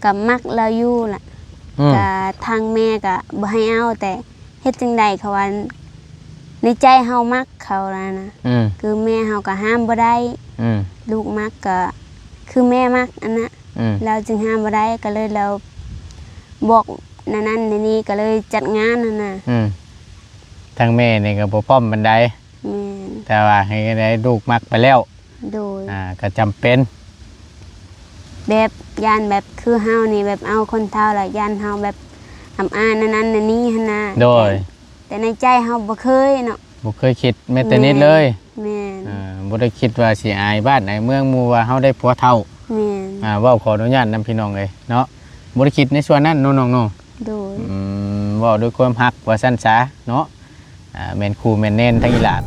กับมักเราอยู่ล่ะกับทางแม่ก็บ่ให้เอาแต่เฮ็ดจังใดเขาว่าในใจเฮามักเขาแล้วนะคือแม่เฮาก็ห้ามบ่ได้ลูกมักก็คือแม่มักอันน่ะเราจึงห้ามบ่ได้ก็เลยเราบอกนั่นนี่ก็เลยจัดงานนั่นน่ะทางแม่นี่ก็บ่พร้อมปานใดแต่ว่าให้ได้ลูกมักไปแล้วโดยก็จำเป็นแบบยานแบบคือเฮานี่แบบเอาคนเฒ่าล่ะยานเฮาแบบทำนั่นนี่หั่นน่ะโดยแต่ในใจเฮาบ่เคยเนาะบ่เคยคิดแม้แต่นิดเลยแม่นบ่ได้คิดว่าสิอายบ้านไหนเมืองหมู่ว่าเฮาได้ผัวเฒ่าแม่นเว้าขออนุญาตนำพี่น้องเลยเนาะบ่ได้คิดในส่วนนั้นน้องๆเนาะโดยเว้าด้วยความรักว่าซั่นซะเนาะแม่นครูแม่นเน้นทั้งอีหลา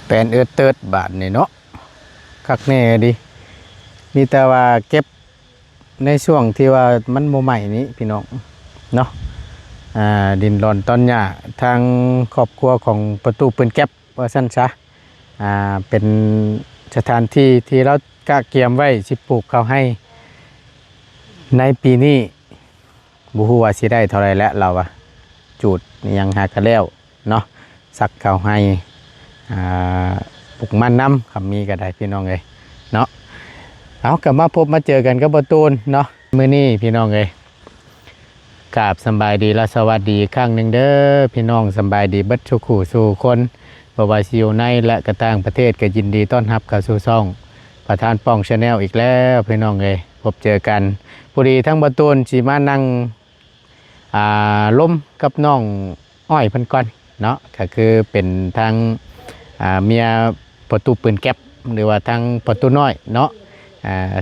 แปลนเติดบาทนี่เนาะคักแน่ดิมีแต่ว่าเก็บในช่วงที่ว่ามันโมใหม่นี้พี่น้องเนาะดินร้อนตอนหญ้าทางครอบครัวของประตูปืนแก๊ปว่าสั้นซะเป็นสถานที่ที่เรากะเกียมไว้สิปลูกเขาให้ในปีนี้บุหัวาสิได้เท่าไรแล้วเราอะจุดยังหากันแล้วเนาะสักเขาให้ปลูกมันน้ำคำมีก็ได้พี่น้องเลยเนาะเอากลับมาพบมาเจอกันกับประตูนเนาะมื้อนี้พี่น้องเลยกราบสบายดีและสวัสดีครั้งหนึ่งเด้อพี่น้องสบายดีเบิดทุกคู่สู่คนบ่ว่าสิอยู่ในและกระต่างประเทศก็ยินดีต้อนรับเข้าสู่ช่องประธานป้องชาแนลอีกแล้วพี่น้องเลยพบเจอกันพอดีทั้งประตูนสิมานั่งล้มกับน้องอ้อยเพิ่นก่อนเนาะก็คือเป็นทางเมียประตูปืนแก๊ปหรือว่าทางประตูน้อยเนาะ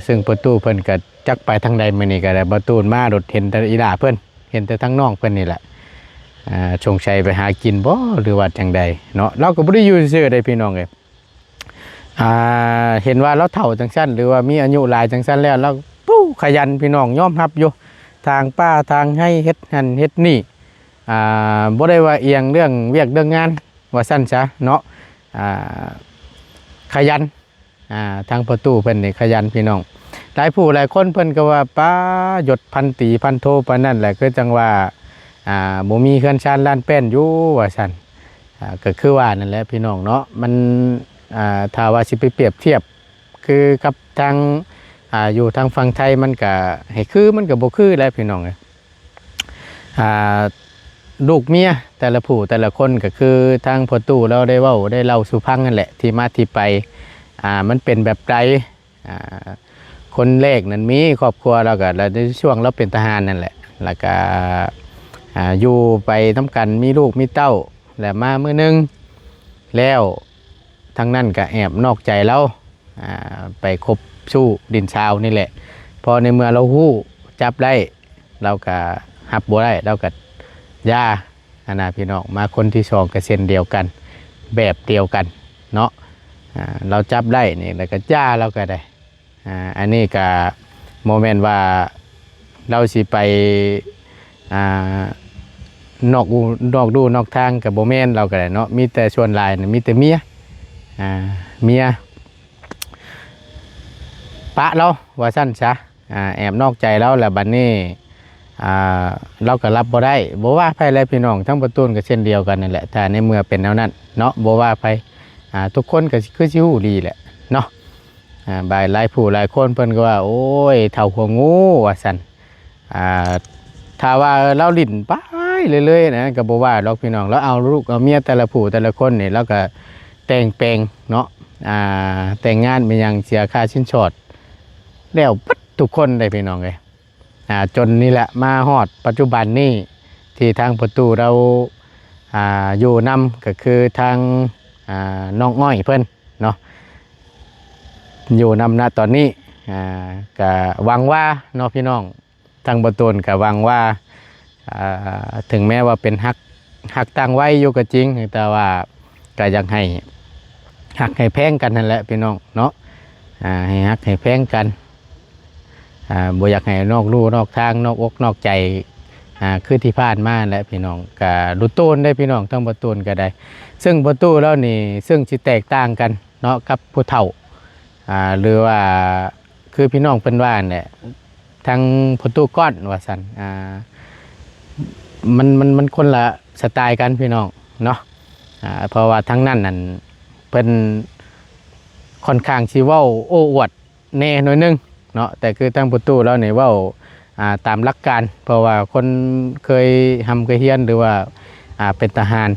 ซึ่งประตูเพิ่นก็จักไปทางใดมื้อนี้ก็ได้ประตูมารถเห็นแต่อีหล่าเพิ่นเห็นแต่ทางน้องเพิ่นนี่แหละชงชัยไปหากินบ่หรือว่าจังใดเนาะเราก็บ่ได้อยู่ซื่อได้พี่น้องเอ้ยเห็นว่าเราเฒ่าจังซั่นหรือว่ามีอายุหลายจังซั่นแล้วเราปู้ขยันพี่น้องยอมรับอยู่ทางป้าทางให้เฮ็ดนั่นเฮ็ดนี่บ่ได้ว่าเอียงเรื่องเวียกเรื่องงานว่าซั่นซะเนาะขยันทางประตูเพิ่นนี่ขยันพี่น้องหลายผู้หลายคนเพิ่นก็ว่าป้าหยดพันตีพันโทปานนั่นแหละคือจังว่าบ่มีเฮือนชานลานแป้นอยู่ว่าซั่นก็คือว่านั่นแหละพี่น้องเนาะมันถ้าว่าสิไปเปรียบเทียบคือกับทางอยู่ทางฝั่งไทยมันก็ให้คือมันก็บ่คือแล้วพี่น้องลูกเมียแต่ละผู้แต่ละคนก็คือทางพ่อตู้เราได้เว้าได้เล่าสู่ฟังนั่นแหละที่มาที่ไปมันเป็นแบบใดคนแรกนั้นมีครอบครัวเราก็แล้วในช่วงเราเป็นทหารนั่นแหละแล้วก็อยู่ไปทำกันมีลูกมีเต้าแล้วมามื้อนึงแล้วทั้งนั้นก็แอบนอกใจเราไปคบสู้ดินชาวนี่แหละพอในเมื่อเราฮู้จับได้เราก็หับบ่ได้เราก็ย่าพี่น้องมาคนที่สองก็เส้นเดียวกันแบบเดียวกันเนาะเราจับได้นี่แล้วก็ย่าเราก็ได้อันนี้ก็โมเมนต์ว่าเราสิไปนอกดูนอกทางกับโมเมนต์เราก็ได้เนาะมีแต่ชวนลายมีแต่เมียปะเราว่าสั้นซะแอบนอกใจเราแล้วบัดนี้เราก็รับบ่ได้บ่ว่าไผและพี่น้องทั้งประตูนก็เช่นเดียวกันนั่นแหละแต่ในเมื่อเป็นแนวนั้นเนาะบ่ว่าไผทุกคนก็คือสิฮู้ดีแหละเนาะบายหลายผู้หลายคนเพิ่นก็ว่าโอ้ยเฒ่าหัวงูว่าซั่นถ้าว่าเราลิ้นไปเรื่อยๆนะก็บ่ว่าดอกพี่น้องแล้วเอาลูกเอาเมียแต่ละผู้แต่ละคนนี่แล้วก็แต่งแปลงเนาะแต่งงานเป็นหยังเสียค่าชิ้นชอดแล้วปั๊ดทุกคนได้พี่น้องเอ้ยจนนี่แหละมาฮอดปัจจุบันนี้ที่ทางประตูเราอยู่นำก็คือทางน้องอ้อยเพิ่นเนาะอยู่นำณตอนนี้ก็หวังว่าเนาะพี่น้องทางประตูก็หวังว่าถึงแม้ว่าเป็นฮักตั้งไว้อยู่ก็จริงแต่ว่าก็ยังให้ หักให้แพงกันนั่นแหละพี่น้องเนาะให้หักให้แพงกันบ่อยากให้นอกลู่นอกทางนอกอกนอกใจคือที่ผ่านมาแหละพี่น้องก็ดูตูนได้พี่น้องทั้งบ่ตูนก็ได้ซึ่งบ่ตูนแล้วนี่ซึ่งสิแตกต่างกันเนาะกับผู้เฒ่าหรือว่าคือพี่น้องเพิ่นว่าเนี่ยทั้งผู้ตู้ก้อนว่าซั่นมันคนละสไตล์กันพี่น้องเนาะเพราะว่าทั้งนั้นนั่นเป็นค่อนข้างชีเว้าโอ้อวดแน่หน่อยนึงเนาะแต่คือทั้งประตูแล้วเนี่ยเว้าตามหลักการเพราะว่าคนเคยเคยเฮียนหรือว่าเป็นทหาร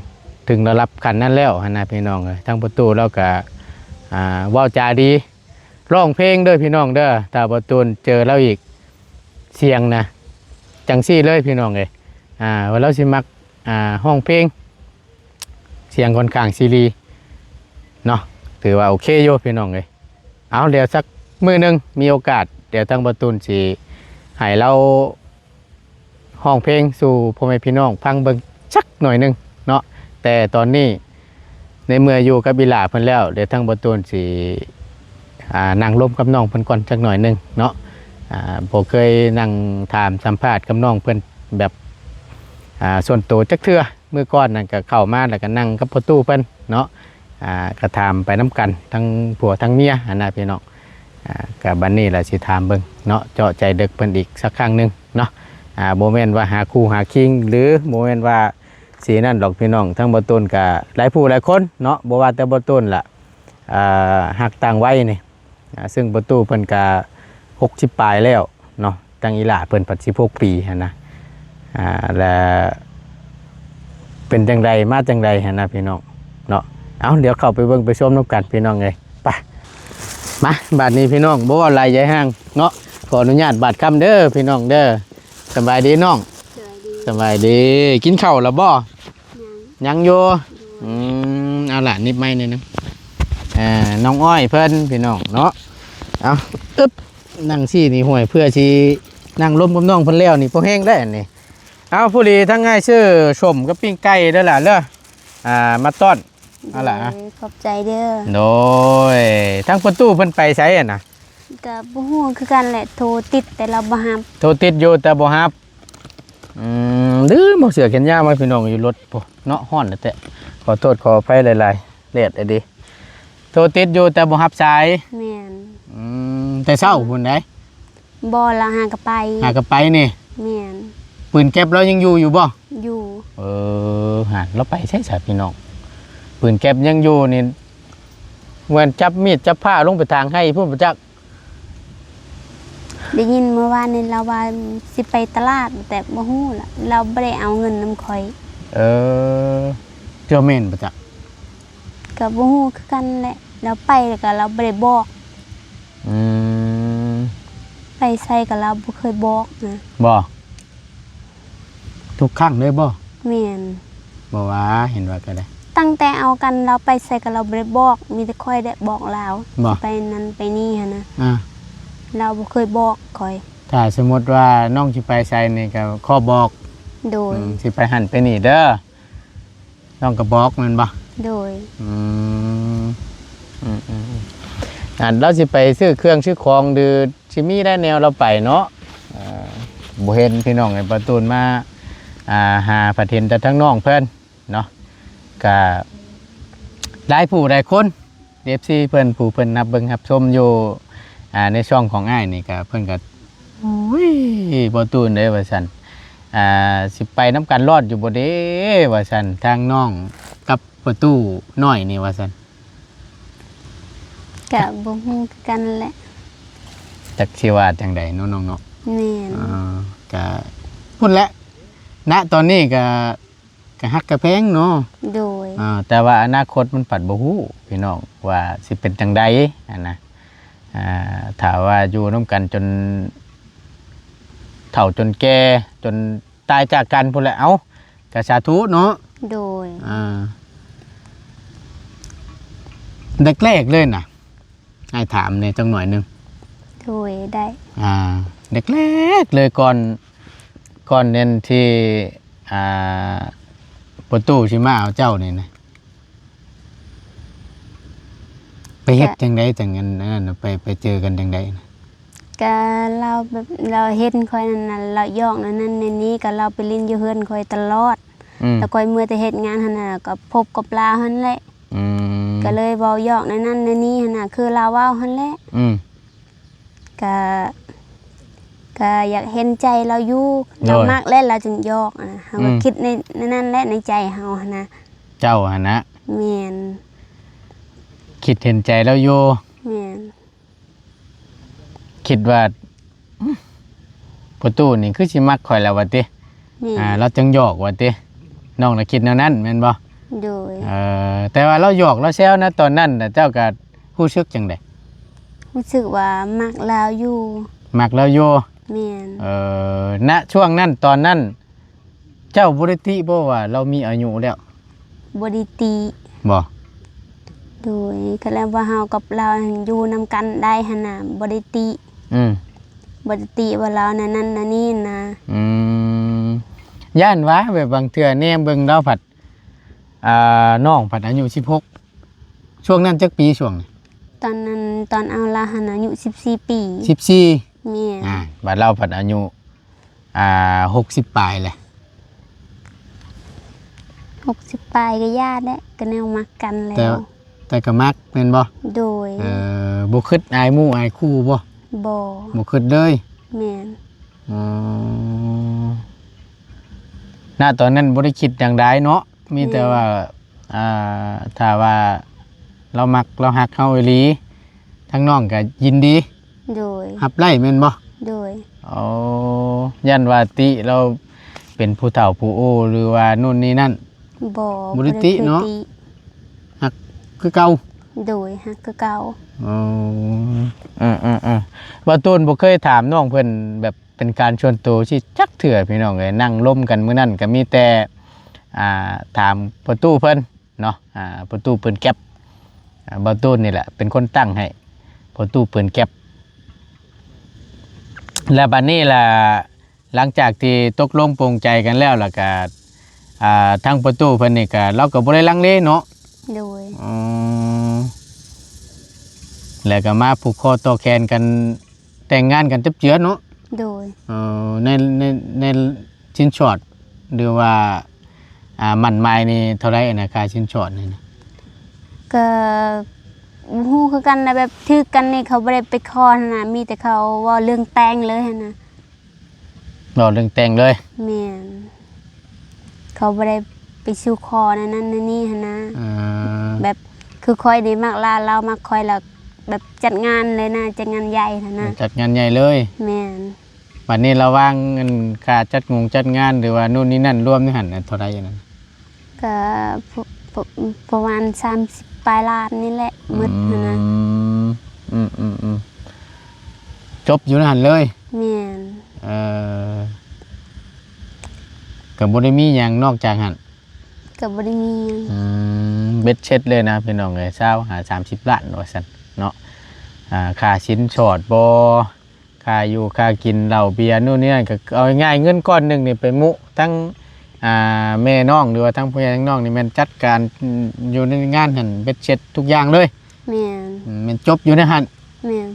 ถึงระดับขั้นนั้นแล้วนะพี่น้องเลยทั้งประตูแล้วก็เว้าจาดีร้องเพลงด้วยพี่น้องเด้อตาประตูเจอแล้วอีกเสียงนะจังซี่เลยพี่น้องเลยว่าเราสิมักห้องเพลงเสียงค่อนข้างซีรีเนาะถือว่าโอเคโยพี่น้องเลยเอาเดี๋ยวสักมื้อนึงมีโอกาสเดี๋ยวทั้งประตูสิให้เราห้องเพลงสู่พ่อแม่พี่น้องฟังเบิ่งสักหน่อยนึงเนาะแต่ตอนนี้ในเมื่ออยู่กับบิลาเพิ่นแล้วเดี๋ยวทั้งประตูสินั่งร่วมกับน้องเพิ่นก่อนสักหน่อยนึงเนาะผมเคยนั่งถามสัมภาษณ์กับน้องเพิ่นแบบส่วนตัวจักเทื่อเมื่อก่อนนั่นก็เข้ามาแล้วก็นั่งกับประตูเพิ่นเนาะก็ถามไปน้ำกันทั้งผัวทั้งเมียนะพี่น้องกับบันนี้แหละสิถามเบิ่งเนาะเจาะใจเด็กเพิ่นอีกสักครั้งนึงเนาะโมเมนต์ว่าหาคู่หาคิงหรือโมเมนต์ว่าสีนั่นดอกพี่น้องทั้งบ่ต้นกับหลายผู้หลายคนเนาะบ่ว่าแต่บ่ต้นล่ะหักต่างไว้นี่ซึ่งประตูเพิ่นก็60ปลายแล้วเนาะตั้งอีหล่าเพิ่น16ปีหั่นนะและเป็นจังไดมาจังไดหั่นนะพี่น้องเนาะเอาเดี๋ยวเข้าไปเบิ่งไปชมนำกันพี่น้องเลยไปมาบาดนี้พี่น้องบ่ว่าหลายใหญ่ห้างเนาะขออนุญาตบาดคำเด้อพี่น้องเด้อสบายดีน้องสบายดีกินข้าวแล้วบ่ยังอยู่เอาล่ะนิบไม้นี่นึงน้องอ้อยเพิ่นพี่น้องเนาะเอาอึ๊บนั่งซี่นี่ห่วยเพื่อสินั่งร่วมกับน้องเพิ่นแล้วนี่พอแห้งได้นี่เอาผู้ดีทั้งง่ายชื่อชมกับปิ้งไก่เด้อล่ะเด้อมาต้อนเอาล่ะขอบใจเด้อโดยทั้งประตูเพิ่นไปไสอ่ะนะก็บ่ฮู้คือกันแหละโทรติดแต่เราบ่รับโทรติดอยู่แต่บ่รับดื้อบ่เสือแขนยาวมาพี่น้องอยู่รถเนาะฮ้อนแต่ขอโทษขออภัยหลายๆเลียดไอ้ดิโทรติดอยู่แต่บ่รับสายแม่นแต่เช้าพุ่นได้บ่ละหากะไปนี่แม่นปืนแก๊ปเรายังอยู่บ่อยู่หาเราไปใช่ๆพี่น้องปืนแก๊ปยังอยู่นี่เหมือนจับมีดจับผ้าลงไปทางให้พูดประจักษ์ได้ยินเมื่อวานนี้เราว่าสิไปตลาดแต่บ่ฮู้ล่ะเราบ่ได้เอาเงินนำข่อยเจ้าแม่นประจักษ์ก็บ่ฮู้คือกันแหละเราไปแล้วก็เราบ่ได้บอกไปใส่ก็เราบ่เคยบอกนะบ่ทุกครั้งเลยบ่แม่นบ่ว่าเห็นว่าก็ได้ตั้งแต่เอากันเราไปใส่กับเราบ่ได้บอกมีแต่ค่อยได้บอกเราไปนั้นไปนี่หั่นนะเราบ่เคยบอกค่อยถ้าสมมติว่าน้องสิไปใส่นี่ก็ขอบอกโดยสิไปหั่นไปนี่เด้อน้องก็บอกแม่นบ่โดยเราสิไปซื้อเครื่องซื้อของหรือสิมีได้แนวเราไปเนาะบ่เห็นพี่น้องไอ้ประตูนมาหาประเทศแต่ทั้งน้องเพิ่นเนาะก็หลายผู้หลายคน FC เพิ่นผู้เพิ่นนับเบิ่งรับชมอยู่ในช่องของอ้ายนี่ก็เพิ่นก็บ่ตูนเด้ว่าซั่นสิไปน้ำกันรอดอยู่บ่เด้ว่าซั่นทางน้องกับประตูน้อยนี่ว่าซั่นก็บ่ฮู้คือกันแหละจักสิว่าจังได๋เนาะน้องเนาะแม่นก็พุ่นแหละณตอนนี้ก็ฮักกะแพงเนาะโดยแต่ว่าอนาคตมันปัดบ่ฮู้พี่น้องว่าสิเป็นจังใดนะถ้าว่าอยู่ร่วมกันจนเฒ่าจนแก่จนตายจากกันพุ่นแหละเอ้าก็สาธุเนาะโดยแรกๆเลยน่ะให้ถามเนี่ยจังหน่อยนึงโดยได้แรกๆเลยก่อนเน้นที่ประตูชิมาเอาเจ้านี่นะ เฮ็ดจังไดจังนั้นนั่นน่ะไปเจอกันจังไดนะ ก็เราแบบเราเห็นค่อยนั่นน่ะเรายอกนั่นในนี้ก็เราไปเล่นอยู่เฮือนค่อยตลอดแล้วค่อยเมื่อแต่เฮ็ดงานหั่นน่ะก็พบกับลาวหั่นแหละก็เลยเว้ายอกนั่นในนี้หั่นน่ะคือลาวเว้าหั่นแหละก็อยากเห็นใจเราอยู่เรามากและเราจึงยอกนะเฮาก็คิดในนั้นแหละในใจเฮาหั่นนะเจ้าหั่นนะแม่นคิดเห็นใจเราอยู่แม่นคิดว่าประตูนี่คือสิมักข่อยแล้วว่าติเราจังหยอกว่าติน้องน่ะคิดแนวนั้นแม่นบ่โดยแต่ว่าเราหยอกเราแซวนะตอนนั้นน่ะเจ้าก็รู้สึกจังได๋รู้สึกว่ามักลาวอยู่มักเราอยู่แม่นณช่วงนั้นตอนนั้นเจ้าบ่ได้ติบ่ว่าเรามีอายุแล้วบ่ได้ติบ่โดยก็แล้วว่าเฮากับเราอยู่นำกันได้หั่นน่ะบ่ได้ติบ่ได้ติว่าเรานั่นนี่นะย่านว่าแบบบางเทื่อแนมเบิ่งเราผัดน้องผัดอายุ16ช่วงนั้นจักปีช่วงนี้ตอนนั้นตอนเอาละหั่นอายุ14ปี14แม่บัดเราผัดอายุ60ปลายแหละ60ปลายก็ญาติแหละก็แนวมักกันแล้วแต่ก็มักแม่นบ่โดยบ่คิดอายหมู่อายคู่บ่บ่คิดเลยแม่นณตอนนั้นบ่ได้คิดอย่างใดเนาะมีแต่ว่าถ้าว่าเรามักเราฮักเฮาอีหลีทั้งน้องก็ยินดีโดยรับไล่แม่นบ่โดยยันว่าติเราเป็นผู้เฒ่าผู้โอ้หรือว่านู่นนี่นั่นบ่ได้ติเนาะฮักคือเก่าโดยฮักคือเก่าว่าต้นบ่เคยถามน้องเพิ่นแบบเป็นการชวนตัวที่จักเถื่อพี่น้องเอ้ยนั่งล้มกันมื้อนั้นก็มีแต่ถามประตูเพิ่นเนาะประตูปืนแก๊ปบ่ต้นนี่แหละเป็นคนตั้งให้ประตูปืนแก๊ปแล้วบัดนี้ล่ะหลังจากที่ตกลงปรงใจกันแล้วล่ะก็ทางประตูเพิ่นนี่ก็เราก็บ่ได้ลังเลเนาะโดยแล้วก็มาผูกคอต่อแขนกันแต่งงานกันจับเจือเนาะโดยในชิ้นช็อตหรือว่ามั่นหมายนี่เท่าไรนะค่าชิ้นช็อตนี่นะก็ฮู้คือกันนะแบบถือกันนี่เขาบ่ได้ไปคอนนะมีแต่เขาว่าเรื่องแต่งเลยนะบ่เรื่องแต่งเลยแม่นเขาบ่ได้ไปสู่คอนั่นนี่นะแบบคือคอยได้มักลาเรามักคอยแล้วแบบจัดงานเลยนะจัดงานใหญ่นะจัดงานใหญ่เลยแม่นบัดนี้เราวางเงินค่าจัดงานหรือว่านู่นนี่นั่นรวมนี่หั่นเท่าไรอย่างนั้นก็ประมาณ30ปลายล้านนี่แหละหมดนะจบอยู่นั่นเลยแม่นก็บ่ได้มีหยังนอกจากหั่นก็บ่ได้มีหยังเบ็ดเช็ดเลยนะพี่น้องเอ้ย30ล้านว่าซั่นเนาะค่าชิ้นช็อตบ่ค่าอยู่ค่ากินเหล้าเบียร์นู่นนี่นั่นก็เอาง่ายเงินก้อนนึงนี่ไปมุทั้งแม่น้องหรือว่าทั้งพ่อใหญ่ทั้งน้องนี่แม่นจัดการอยู่ในงานหั่นเบ็ดเช็ดทุกอย่างเลยแม่นมันจบอยู่ในหั่นแม่น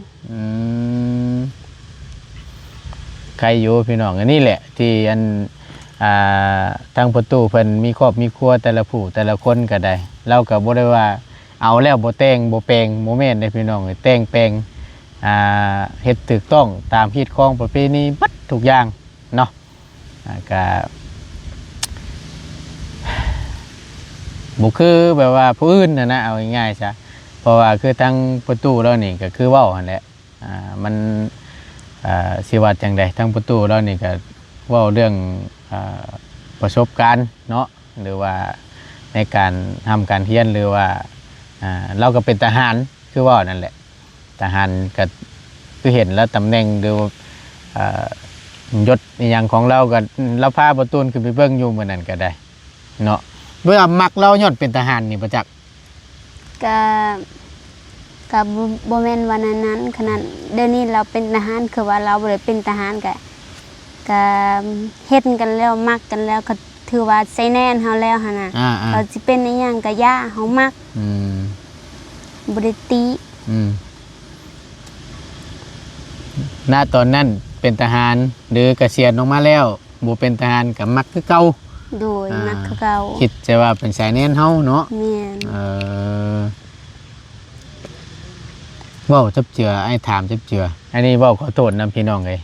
ใครอยู่พี่น้องอันนี้แหละที่อันทางประตูเพิ่นมีครอบมีครัวแต่ละผู้แต่ละคนก็ได้เราก็บ่ได้ว่าเอาแล้วบ่แต่งบ่แปลงโมเมนต์ได้พี่น้องแต่งแปลงเฮ็ดถูกต้องตามฮีตของประเพณีบัดทุกอย่างเนาะก็บ่คือแบบว่าผู้อื่นนะเอาง่ายๆซะเพราะว่าคือทางประตูเรานี่ก็คือเว้าหั่นแหละมันสิว่าจังได๋ทางประตูเรานี่ก็เว้าเรื่องประสบการณ์เนาะหรือว่าในการทำการเรียนหรือว่าเราก็เป็นทหารคือว่านั่นแหละทหารก็คือเห็นแล้วตำแหน่งหรือยศอย่างของเราก็เราพาประตูขึ้นไปเบิ่งอยู่เหมือนนั้นก็ได้เนาะเมื่อมักเรายอดเป็นทหารนี่ประจักษ์ก็บ่แม่นว่านั้นขนาดเดี๋ยวนี้เราเป็นทหารคือว่าเราบ่ได้เป็นทหารก็เฮ็ดกันแล้วมักกันแล้วก็ถือว่าใส่แน่นเฮาแล้วหั่นน่ะเราสิเป็นอีหยังก็ย่าเฮามัก บ่ได้ติ ณตอนนั้นเป็นทหารหรือเกษียณออกมาแล้วบ่เป็นทหารก็มักคือเก่า โดยมักคือเก่า คิดจะว่าเป็นสายแน่นเฮาเนาะ แม่น เว้าจับเจือไอ้ถามจับเจืออันนี้เว้าขอโทษนํพี่น้องเอ้ย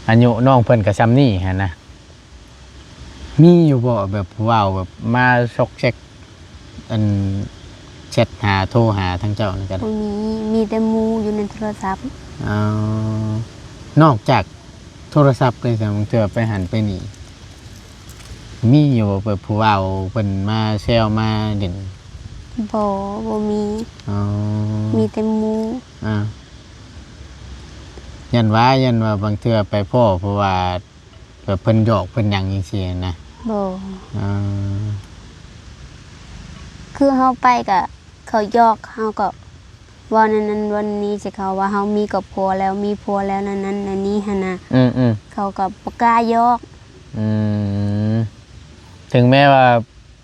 อายุน้องเพิ่นก็ซ้ำนี่หั่นนะมีอยู่บ่แบบเว้าแบบมาซอกแซกอันแชทหาโทรหาทางเจ้านั่นก็ บ่มีแต่หมู่อยู่ในโทรศัพท์ นอกจากโทรศัพท์เลยสิบางเทื่อไปหันไปนี่มีอยู่แบบผู้เว้าเพิ่นมาแซวมาเด่น บ่มีมีแต่หมู่ ยันว่าบางเทื่อไปพ่อเพราะว่าแบบเพิ่นหยอกเพิ่นหยังจังซี่นะ บ่คือเฮาไปก็เขายอกเฮาก็ว่านั้นวันนี้สิเขาว่าเฮามีครอบครัวแล้วมีผัวแล้วนั้นอันนี้หั่นน่ะเขาก็บ่กล้ายอก ถึงแม้ว่า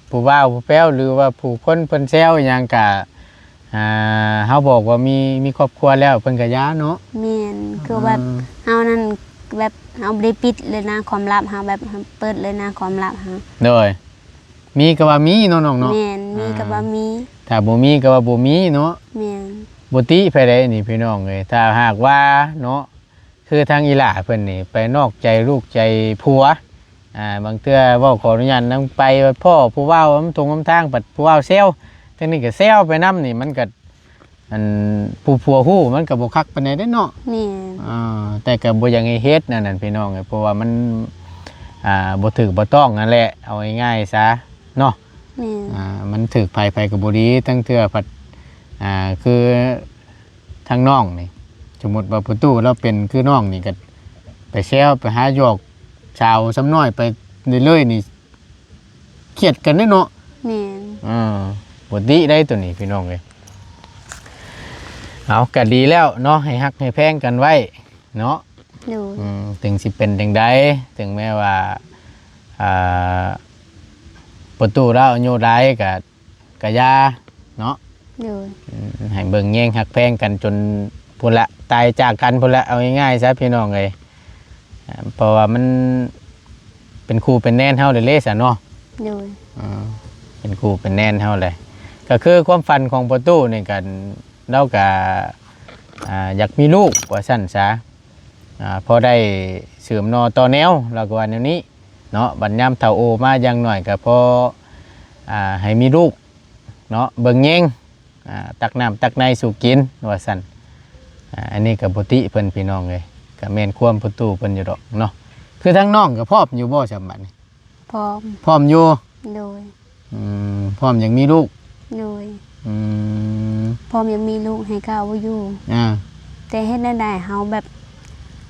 ผู้บ่าวผู้แป้วหรือว่าผู้คนเพิ่นแซวหยังก็เฮาบอกว่ามีครอบครัวแล้วเพิ่นก็ย้าเนาะ แม่นคือแบบเฮานั้นแบบเฮาบ่ได้ปิดเลยนะความลับเฮาแบบเปิดเลยนะความลับเฮา โดยมีก็ว่ามีเนาะน้องเนาะ แม่นมีก็ว่ามี ถ้าบ่มีก็ว่าบ่มีเนาะ แม่น บ่ติไผได้นี่พี่น้องเอ้ยถ้าหากว่าเนาะคือทางอีหล่าเพิ่นนี่ไปนอกใจลูกใจผัวบางเทื่อเว้าขออนุญาตนำไปว่าพ่อผู้เว้ามันตรงทางปัดผู้เว้าแซวทั้งนี้ก็แซวไปนํนี่มันก็อันผู้ผัวฮู้มันก็บ่คักปานใดเด้เนาะ แม่น แต่ก็บ่อยากให้เฮ็ดนั่นพี่น้องเอ้ยเพราะว่ามันบ่ถูกบ่ต้องนั่นแหละเอาง่ายๆซะเนาะ แม่น มันถูกไผก็บ่ดีทั้งเทื่อผัดคือทางน้องนี่สมมุติว่าประตูเราเป็นคือน้องนี่ก็ไปแซวไปหาหยอกชาวซ้ำน้อยไปเรื่อยๆนี่เครียดกันเด้เนาะ แม่น บ่ดีได้ตัวนี้พี่น้องเอ้ยเอาก็ดีแล้วเนาะให้ฮักให้แพงกันไว้เนาะ ดู ถึงสิเป็นจังใดถึงแม้ว่าประตูเราอายุหลายก็ยาเนาะ ดู ให้เบิ่งแย่งฮักแพงกันจนพุ่นละตายจากกันพุ่นละเอาง่ายๆซะพี่น้องเอ้ยเพราะว่ามันเป็นครูเป็นแน่นเฮาเลยซะเนาะ ดู เป็นครูเป็นแน่นเฮาเลยก็คือความฝันของประตูนี่กันเราก็อยากมีลูกว่าซั่นซะพอได้เสริมนอต่อแนวเราก็ว่าแนวนี้เนาะบัดยามเฒ่าโอมาอย่างหน่อยก็พอให้มีลูกเนาะเบิ่งแยงตักน้ำตักในสู่กินว่าซั่นอันนี้ก็บ่ติเพิ่นพี่น้องเลยก็แม่นความประตูเพิ่นอยู่ดอกเนาะคือทั้งน้องก็พร้อมอยู่บ่ซำบัดนี้ พร้อม พร้อมอยู่ ดู พร้อมยังมีลูก ดู อืม พร้อมยังมีลูกให้เขาบ่อยู่ อ่า แต่เฮ็ดได้เฮาแบบ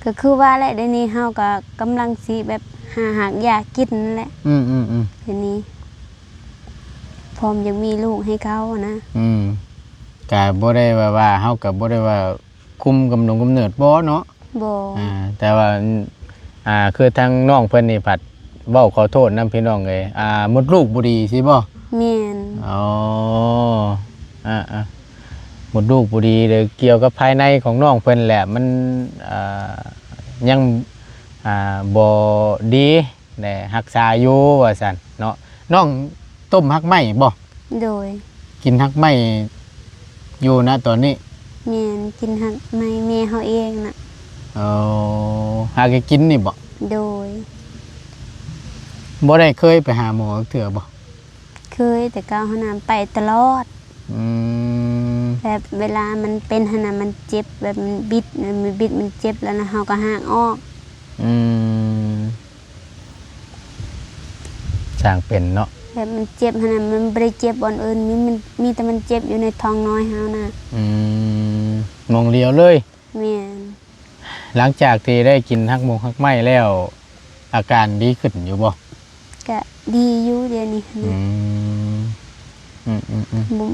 ก็คือว่าแหละเดี๋ยวนี้เฮาก็กำลังสิแบบหาหากยากินนั่นแหละเดี๋ยวนี้พร้อมยังมีลูกให้เขานะ ก็บ่ได้ว่าเฮาก็บ่ได้ว่าคุมกำเนิดบ่เนาะ บ่ แต่ว่าคือทางน้องเพิ่นนี่ผัดเว้าขอโทษนํพี่น้องเอ้ยมดลูกบ่ดีสิบ่ แม่น อ๋อมดลูกบ่ดีเลยเกี่ยวกับภายในของน้องเพิ่นแหละมันยังบ่ดีแหละรักษาอยู่ว่าซั่นเนาะน้องต้มฮักไหม้บ่ โดย กินฮักไหม้อยู่นะตอนนี้ แม่นกินหักไม่แม่เฮาเองน่ะ หาแกกินนี่บ่ โดย บ่ได้เคยไปหาหมอเถื่อบ่ เคยแต่ก้าวหนามไปตลอดแบบเวลามันเป็นหนามมันเจ็บแบบมันบิดมันเจ็บแล้วนะเฮาก็หากออก สร้างเป็นเนาะ แบบมันเจ็บหนามมันบ่ได้เจ็บบอนอื่นมีแต่มันเจ็บอยู่ในท้องน้อยเฮานะ มองเลียวเลย แม่น หลังจากที่ได้กินฮักหมงฮักไหม้แล้ว อาการดีขึ้นอยู่บ่ ก็ดีอยู่เดี๋ยวนี้นะ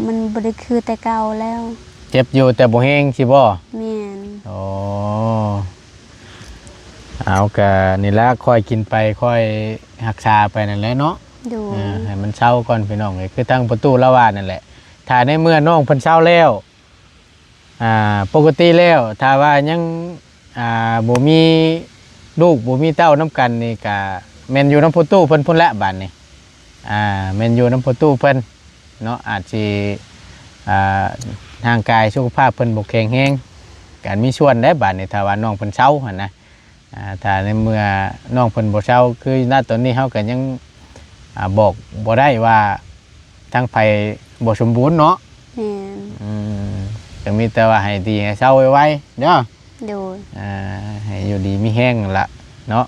มันบ่ได้คือแต่เก่าแล้ว เจ็บอยู่แต่บ่แห้งสิบ่ แม่น อ๋อเอากะนี่ละค่อยกินไปค่อยรักษาไปนั่นแหละเนาะ ดู ให้มัน มันเช้าก่อนพี่น้องเลยคือทางประตูละว่านั่นแหละถ้าในเมื่อน้องเพิ่นเช้าแล้วปกติแล้วถ้าว่ายังบ่มีลูกบ่มีเต้าน้ำกันนี่ก็แม่นอยู่น้ำประตูเพิ่นพุ่นละบาดนี้แม่นอยู่น้ำประตูเพิ่นเนาะอาจสิทางกายสุขภาพเพิ่นบ่แข็งแรงการมีส่วนได้บาดนี้ถ้าว่าน้องเพิ่นเช้าหั่นนะถ้าในเมื่อน้องเพิ่นบ่เช้าคือณตอนนี้เฮาก็ยังบอกบ่ได้ว่าทางไผบ่สมบูรณ์เนาะแม่นก็มีแต่ว่าให้ดีให้เช้าไวๆเด้อโดยให้อยู่ดีมีแห้งนั่นล่ะเนาะ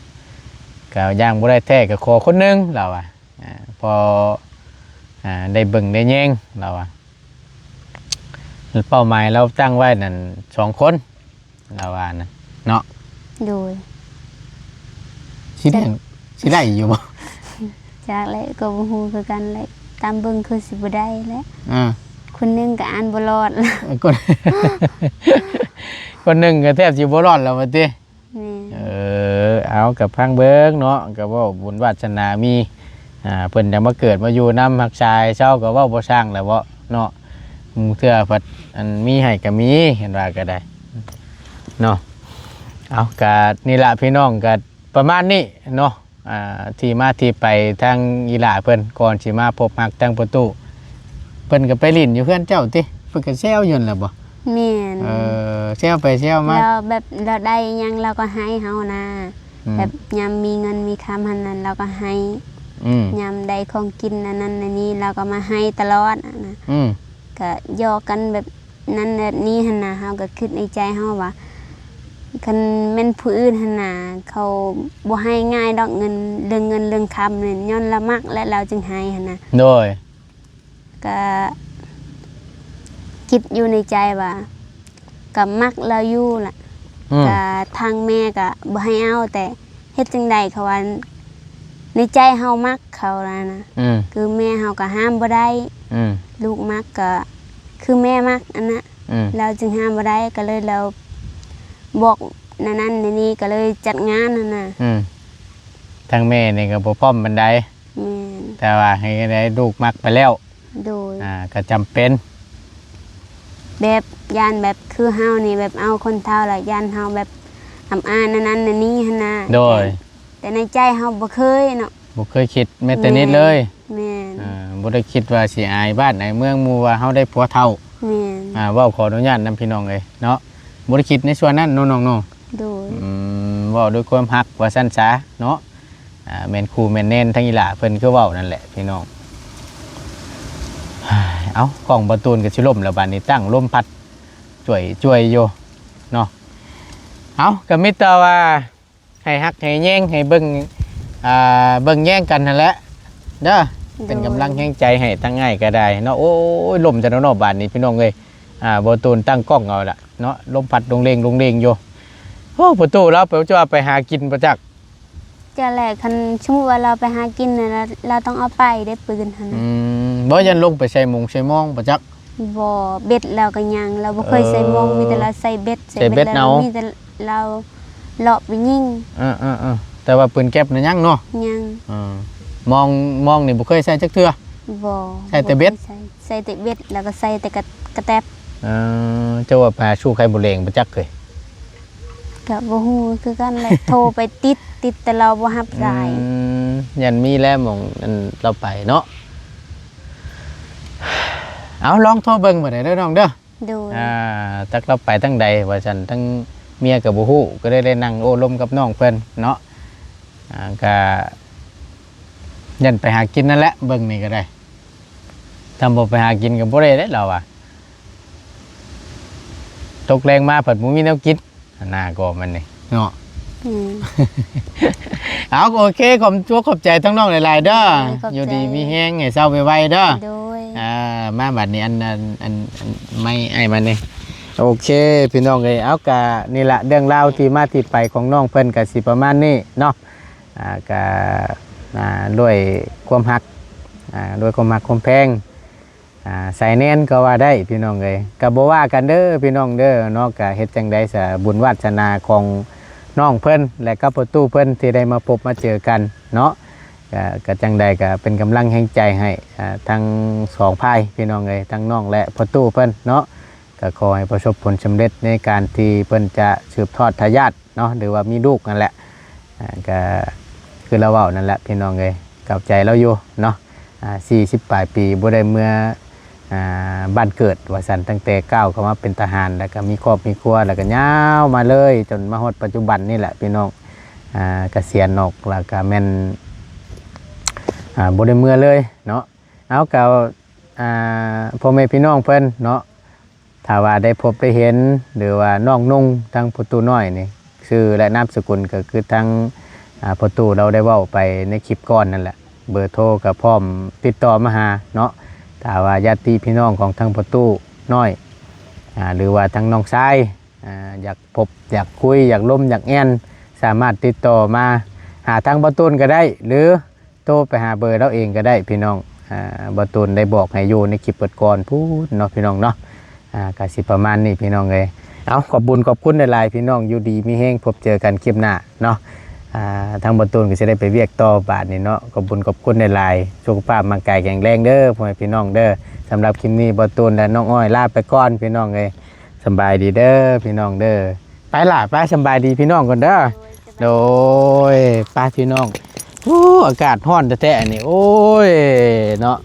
ก็ย่างบ่ได้แท้ก็ขอคนหนึงเราพอได้เบิ่งได้แยงเราเป้าหมายเราตั้งไว้นั่น2คนเราว่านะเนาะโดยสิได้อยู่บ่จากเลยก็บ่ฮู้คือกันเลยตามเบิ่งคือสิบ่ได้แหละคนนึงก็อ่านบ่รอดคนนึงก็แทบสิบ่รอดแล้วว่าติเอากับพังเบิ่งเนาะก็เว้าบุญวาสนามีเพิ่นได้มาเกิดมาอยู่นำฮักชายเช้าก็เว้าบ่สร้างแล้วบ่เนาะเทื่อพัดอันมีให้ก็มีเห็นว่าก็ได้เนาะเอาก็นี่ล่ะพี่น้องก็ประมาณนี้เนาะที่มาที่ไปทางอีหล่าเพิ่นก่อนสิมาพบฮักทางประตูเพิ่นก็ไปลิ้นอยู่เพื่อนเจ้าติเพิ่นก็แซวอยู่นั่นล่ะบ่แม่นแซวไปแซวมาเราแบบเราได้หยังเราก็ให้เฮานะแบบยามมีเงินมีคำหั่นนั้นเราก็ให้ยามได้ของกินอันนั้นอันนี้เราก็มาให้ตลอดนะก็ยอกันแบบนั้นแบบนี้หั่นน่ะเฮาก็คิดในใจเฮาว่าคันแม่นผู้อื่นหั่นน่ะเขาบ่ให้ง่ายดอกเงินเรื่องคำนี่ย้อนละมักและเราจึงให้หั่นน่ะโดยก็คิดอยู่ในใจว่ากับมักเราอยู่ล่ะก็ทางแม่ก็บ่ให้เอาแต่เฮ็ดจังได๋เขาว่าในใจเฮามักเขาล่ะนะคือแม่เฮาก็ห้ามบ่ได้ลูกมักก็คือแม่มักอันน่ะเราจึงห้ามบ่ได้ก็เลยเราบอกนั่นนี่ก็เลยจัดงานนั่นน่ะทางแม่นี่ก็บ่พร้อมปานใดแต่ว่าให้ได้ลูกมักไปแล้วโดยก็จำเป็นแบบยานแบบคือเฮานี่แบบเอาคนเฒ่าล่ะยานเฮาแบบอำอานั่นนี่หั่นน่ะโดยแต่ในใจเฮาบ่เคยเนาะบ่เคยคิดแม้แต่นิดเลยแม่นบ่ได้คิดว่าสิอายบ้านไหนเมืองหมู่ว่าเฮาได้ผัวเฒ่าแม่นเว้าขออนุญาตนำพี่น้องเลยเนาะบ่ได้คิดในส่วนนั้นน้องๆโดยเว้าด้วยความรักว่าซั่นซะเนาะแม่นครูแม่นเน้นทั้งอีหล่าเพิ่นคือเว้านั่นแหละพี่น้องเอากล่องประตูนก็สิล่มแล้วบัดนี้ตั้งลมพัดช่วยอยู่เนาะเอาก็มีแต่ว่าให้ฮักให้แย่งให้เบิ่งแย่งกันนั่นแหละเด้อเป็นกำลังแห่งใจให้ทั้งง่ายก็ได้เนาะโอ้ยลมจะเนาะบาดนี้พี่น้องเอ้ยประตูนตั้งกล้องเอาล่ะเนาะลมพัดลงเลงอยู่โอ้ประตูแล้วจะไปหากินประจักษ์จะแหละคันชั่วว่าเราไปหากินน่ะเราต้องเอาไปได้ปืนหั่นบ่ยันลงไปใส่มงใส่มองประจักษ์บ่เบ็ดเราก็ยังเราบ่เคยใส่มงมีแต่เราใส่เบ็ดแล้วมีแต่เราเลาะไปยิงแต่ว่าปืนแก๊ปน่ะยังเนาะยังมองนี่บ่เคยใส่จักเทื่อบ่ใส่แต่เบ็ดใส่แต่เบ็ดแล้วก็ใส่แต่กระแตบเจ้าว่าปลาชูไข่บ่แรงประจักษ์เคยก็บ่ฮู้คือกันแหละโทรไปติดแต่เราบ่รับสายยันมีแล้วหม่องเราไปเนาะเอาลองโทรเบิ่งบ่ได้เด้อน้องเด้อดูตักเราไปทั้งใดว่าฉันทั้งเมียกับบ่ฮู้ก็ได้นั่งโอ้ลมกับน้องเพิ่นเนาะก็ยันไปหากินนั่นแหละเบิ่งนี่ก็ได้ทำบ่ไปหากินก็บ่ได้เด้เราตกแรงมาเพิ่นบ่มีแนวกินหน้าก็มันนี่เนาะเอาโอเคขอบใจทั้งน้องหลายๆเด้ออยู่ดีมีแฮงให้เศร้าไวๆเด้อมาบัดนี้อันไม่ไอ้มันนี่โอเคพี่น้องเลยเอากะนี่แหละเรื่องราวที่มาที่ไปของน้องเพิ่นกะสิประมาณนี้เนาะกะด้วยความหักด้วยความหักความแพงใส่แน่นก็ว่าได้พี่น้องเลยกะบ่ว่ากันเด้อพี่น้องเด้อเนาะกะเฮ็ดจังได๋ซะบุญวาสนาของน้องเพิ่นและก็ประตูเพิ่นที่ได้มาพบมาเจอกันเนาะ ก็จังใดก็เป็นกำลังแห่งใจให้ทั้งสองพายพี่น้องเอ้ยทั้งน้องและพ่อตู้เพิ่นเนาะก็ขอให้ประสบผลสำเร็จในการที่เพิ่นจะสืบทอดทายาทเนาะหรือว่ามีลูกนั่นแหละก็คือเราเว้านั่นแหละพี่น้องเอ้ยเข้าใจเราอยู่เนาะ40 ปลายปีบ่ได้เมื่อบ้านเกิดว่าซั่นตั้งแต่ก้าวเข้ามาเป็นทหารแล้วก็มีครอบมีครัวแล้วก็ยาวมาเลยจนมาฮอดปัจจุบันนี่แหละพี่น้องเกษียณออกแล้วก็แม่นบ่ได้เมื่อเลยเนาะเอาเก่าพ่อแม่พี่น้องเพิ่นเนาะถ้าว่าได้พบได้เห็นหรือว่าน้องนุ่งทางประตูน้อยนี่ชื่อและนามสกุลก็คือทางประตูเราได้เว้าไปในคลิปก่อนนั่นแหละเบอร์โทรก็พร้อมติดต่อมาหาเนาะถ้าว่าญาติพี่น้องของทางประตูน้อยหรือว่าทางน้องชายอยากพบอยากคุยอยากล้มอยากแอนสามารถติดต่อมาหาทางประตูก็ได้หรือโทรไปหาเบอร์เราเองก็ได้พี่น้องประตูได้บอกให้อยู่ในคลิปเปิดก่อนพูดเนาะพี่น้องเนาะก็สิประมาณนี้พี่น้องเลยเอาขอบบุญขอบคุณในไลน์พี่น้องอยู่ดีมีแห้งพบเจอกันคลิปหน้าเนาะทางบนตูนก็จะได้ไปเวียกต่อบาทนี่เนาะขอบบุญขอบคุณในไลน์สุขภาพร่างกายแข็งแรงเด้อพ่อแม่พี่น้องเด้อสำหรับคลิปนี้บนตูนและน้องอ้อยลาไปก่อนพี่น้องเลยสบายดีเด้อพี่น้องเด้อไปล่ะไปสบายดีพี่น้องก่อนเด้อโดยป้าพี่น้องโอ้อากาศร้อนแท้ๆนี่โอ้ยเนาะ